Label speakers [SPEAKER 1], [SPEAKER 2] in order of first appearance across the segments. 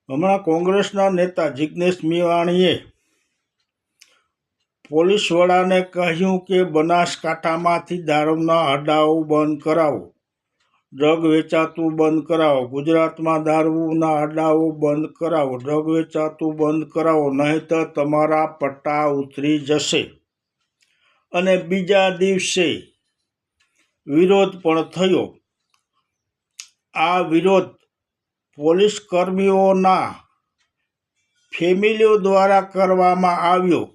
[SPEAKER 1] હમણાં કોંગ્રેસના નેતા જિગ્નેશ મેવાણીએ પોલીસ વડાને કહ્યું કે બનાસકાંઠામાંથી દારૂના અડ્ડાઓ બંધ કરાવો, ડ્રગ વેચાતું બંધ કરાવો, ગુજરાતમાં દારૂના અડ્ડાઓ બંધ કરાવો, ડ્રગ વેચાતું બંધ કરાવો, નહીંતર તમારા પટ્ટા ઉતરી જશે. અને બીજા દિવસે વિરોધ પણ થયો. આ વિરોધ પોલીસ કર્મીઓના ફેમિલીઓ દ્વારા કરવામાં આવ્યો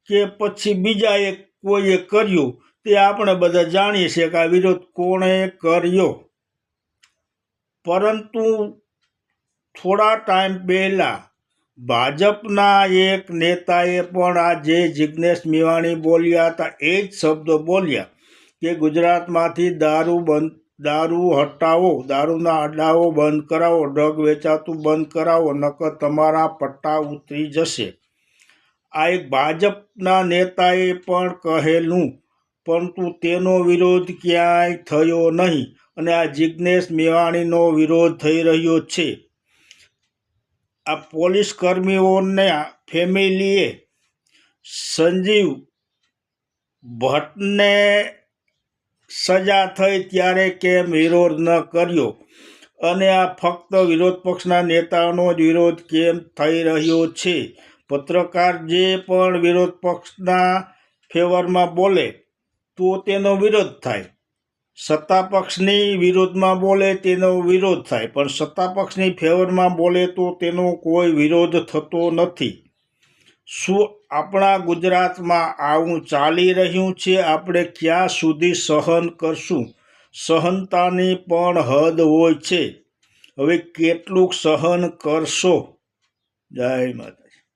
[SPEAKER 1] કે પછી બીજા કોઈએ કર્યું તે આપણે બધા જાણીએ છીએ કે આ વિરોધ કોણે કર્યો. પરંતુ થોડા ટાઈમ પહેલાં ભાજપના એક નેતાએ પણ આ જે જિગ્નેશ મેવાણી બોલ્યા હતા એ જ શબ્દો બોલ્યા કે ગુજરાતમાંથી દારૂ હટાવો, દારૂના અડ્ડાઓ બંધ કરાવો, ડ્રગ વેચાતું બંધ કરાવો, નકર તમારા પટ્ટા ઉતરી જશે. આ એક ભાજપના નેતાએ પણ કહેલું, પરંતુ તેનો વિરોધ ક્યાંય થયો નહીં અને આ જિગ્નેશ મેવાણીનો વિરોધ થઈ રહ્યો છે. આ પોલીસ કર્મીઓના ફેમિલીએ સંજીવ ભટ્ટને સજા થઈ ત્યારે કેમ વિરોધ ન કર્યો અને આ ફક્ત વિરોધ પક્ષના નેતાઓનો જ વિરોધ કેમ થઈ રહ્યો છે? પત્રકાર જે પણ વિરોધ પક્ષના ફેવરમાં બોલે તો તેનો વિરોધ થાય, સત્તા પક્ષની વિરોધમાં બોલે તેનો વિરોધ થાય, પણ સત્તા પક્ષની ફેવરમાં બોલે તો તેનો કોઈ વિરોધ થતો નથી. શું આપણા ગુજરાતમાં આવું ચાલી રહ્યું છે? આપણે ક્યાં સુધી સહન કરશું? સહનતાની પણ હદ હોય છે. હવે કેટલુંક સહન કરશો? જય માતાજી.